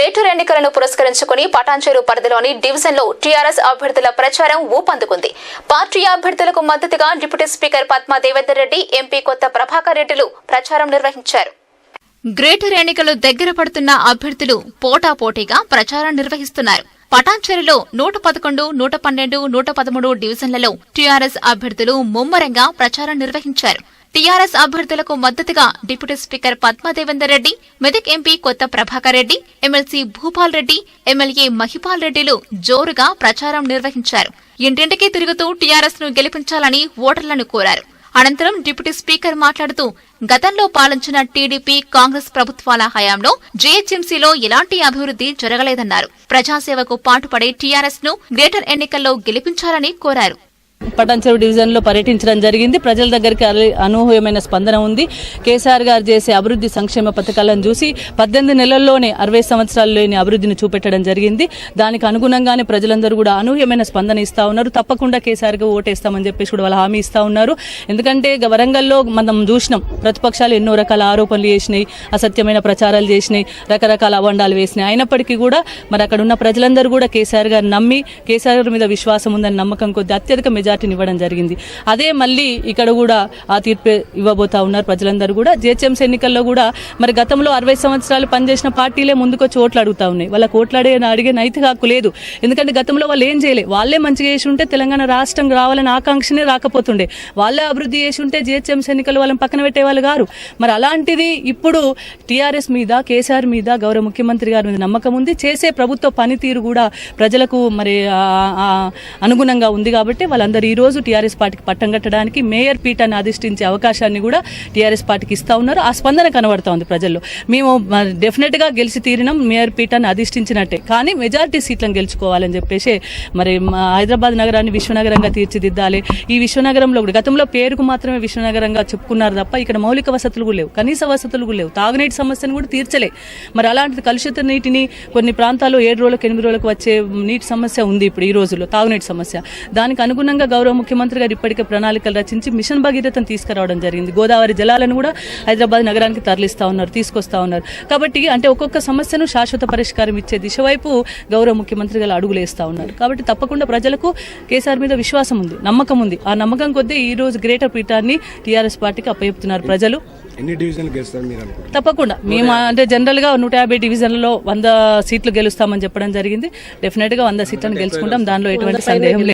Greater ఎన్నికలను పురస్కరించుకుని పటాన్చెరు పరిధిలోని డివిజన్లో టీఆర్ఎస్ అభ్యర్థుల ప్రచారం ఊపందుకుంది. పార్టీ అభ్యర్థులకు మద్దతుగా deputy speaker Padma Devender Reddy, MP కొత్త ప్రభాకర్ రెడ్డిలు ప్రచారం నిర్వహించారు. గ్రేటర్ ఎన్నికలు దగ్గర పడుతున్న అభ్యర్థులు పోటాపోటీగా ప్రచారం నిర్వహిస్తున్నారు. పటాన్చెరులో 111, 112, 113 డివిజన్లలో టీఆర్ఎస్ అభ్యర్థులు ముమ్మరంగా ప్రచారం నిర్వహించారు. టీఆర్ఎస్ అభ్యర్థులకు మద్దతుగా deputy speaker Padma Devender Reddy, Medak MP కొత్త ప్రభాకర్ రెడ్డి, ఎమ్మెల్సీ భూపాల్ రెడ్డి, ఎమ్మెల్యే మహిపాల్ రెడ్డిలు జోరుగా ప్రచారం నిర్వహించారు. ఇంటింటికి తిరుగుతూ టీఆర్ఎస్ ను గెలిపించాలని ఓటర్లను కోరారు. అనంతరం డిప్యూటీ స్పీకర్ మాట్లాడుతూ గతంలో పాలించిన టీడీపీ, కాంగ్రెస్ ప్రభుత్వాల హయాంలో జీహెచ్ఎంసీలో ఎలాంటి అభివృద్ధి జరగలేదన్నారు. ప్రజాసేవకు పాటుపడే టీఆర్ఎస్ ను గ్రేటర్ ఎన్నికల్లో గెలిపించాలని కోరారు. పటాన్చెరు డివిజన్ లో పర్యటించడం జరిగింది. ప్రజల దగ్గరికి అనూహ్యమైన స్పందన ఉంది. కేసీఆర్ గారు చేసే అభివృద్ధి సంక్షేమ పథకాలను చూసి 18 నెలల్లోనే 60 సంవత్సరాల్లోని అభివృద్ధిని చూపెట్టడం జరిగింది. దానికి అనుగుణంగానే ప్రజలందరూ కూడా అనూహ్యమైన స్పందన ఇస్తా ఉన్నారు. తప్పకుండా కేసీఆర్ గా ఓటేస్తామని చెప్పేసి కూడా వాళ్ళు హామీ ఇస్తా ఉన్నారు. ఎందుకంటే వరంగల్లో మనం చూసినాం, ప్రతిపక్షాలు ఎన్నో రకాల ఆరోపణలు చేసినాయి, అసత్యమైన ప్రచారాలు చేసినాయి, రకరకాల అవండాలు వేసినాయి. అయినప్పటికీ కూడా మరి అక్కడ ఉన్న ప్రజలందరూ కూడా కేసీఆర్ గారు నమ్మి, కేసీఆర్ మీద విశ్వాసం ఉందని నమ్మకం కొద్ది అత్యధిక మెజార్టీని ఇవ్వడం జరిగింది. అదే మళ్ళీ ఇక్కడ కూడా ఆ తీర్పు ఇవ్వబోతా ఉన్నారు ప్రజలందరూ కూడా. జిహెచ్ఎంసీ ఎన్నికల్లో కూడా మరి గతంలో 60 సంవత్సరాలు పనిచేసిన పార్టీలే ముందుకొచ్చి ఓట్లు అడుగుతా ఉన్నాయి. వాళ్ళకి అడిగే నైతిక హక్కు లేదు. ఎందుకంటే గతంలో వాళ్ళు ఏం చేయలే. వాళ్ళే మంచిగా చేసి ఉంటే తెలంగాణ రాష్ట్రం రావాలని ఆకాంక్షనే రాకపోతుండే. వాళ్ళే అభివృద్ధి చేసి ఉంటే జిహెచ్ఎంసీ ఎన్నికలు వాళ్ళని పక్కన పెట్టేవాళ్ళు గారు. మరి అలాంటిది ఇప్పుడు టీఆర్ఎస్ మీద, కేసీఆర్ మీద, గౌరవ ముఖ్యమంత్రి గారి మీద నమ్మకం ఉంది. చేసే ప్రభుత్వ పనితీరు కూడా ప్రజలకు మరి అనుగుణంగా ఉంది. కాబట్టి వాళ్ళందరూ ఈ రోజు టీఆర్ఎస్ పార్టీకి పట్టం కట్టడానికి మేయర్ పీఠాన్ని అధిష్ఠించే అవకాశాన్ని కూడా టీఆర్ఎస్ పార్టీకి ఇస్తా ఉన్నారు. ఆ స్పందన కనబడతా ఉంది ప్రజల్లో. మేము డెఫినెట్ గా గెలిచి తీరినాం, మేయర్ పీఠాన్ని అధిష్ఠించినట్టే, కానీ మెజారిటీ సీట్లను గెలుచుకోవాలని చెప్పేసి మరి హైదరాబాద్ నగరాన్ని విశ్వనగరంగా తీర్చిదిద్దాలి. ఈ విశ్వనగరంలో కూడా గతంలో పేరుకు మాత్రమే విశ్వనగరంగా చెప్పుకున్నారు తప్ప ఇక్కడ మౌలిక వసతులు కూడా లేవు, కనీస వసతులు కూడా లేవు, తాగునీటి సమస్యను కూడా తీర్చలే. మరి అలాంటి కలుషిత నీటిని కొన్ని ప్రాంతాల్లో 7 రోజులకు 8 రోజులకు వచ్చే నీటి సమస్య ఉంది ఇప్పుడు ఈ రోజుల్లో, తాగునీటి సమస్య. దానికి అనుగుణంగా గౌరవ ముఖ్యమంత్రి గారు ఇప్పటికే ప్రణాళికలు రచించి మిషన్ భగీరథను తీసుకురావడం జరిగింది. గోదావరి జలాలను కూడా హైదరాబాద్ నగరానికి తరలిస్తా ఉన్నారు, తీసుకొస్తా ఉన్నారు. కాబట్టి అంటే ఒక్కొక్క సమస్యను శాశ్వత పరిష్కారం ఇచ్చే దిశ వైపు గౌరవ ముఖ్యమంత్రి గారు అడుగులు వేస్తా ఉన్నారు. కాబట్టి తప్పకుండా ప్రజలకు కేసీఆర్ మీద విశ్వాసం ఉంది, నమ్మకం ఉంది. ఆ నమ్మకం కొద్దీ ఈ రోజు గ్రేటర్ పీఠాన్ని టీఆర్ఎస్ పార్టీకి అప్పచెప్తున్నారు ప్రజలు. తప్పకుండా మేము అంటే జనరల్ గా 150 డివిజన్లలో 100 సీట్లు గెలుస్తామని చెప్పడం జరిగింది. డెఫినెట్ గా 100 సీట్లను గెలుచుకుంటాం, దానిలో ఎటువంటి సందేహం లేదు.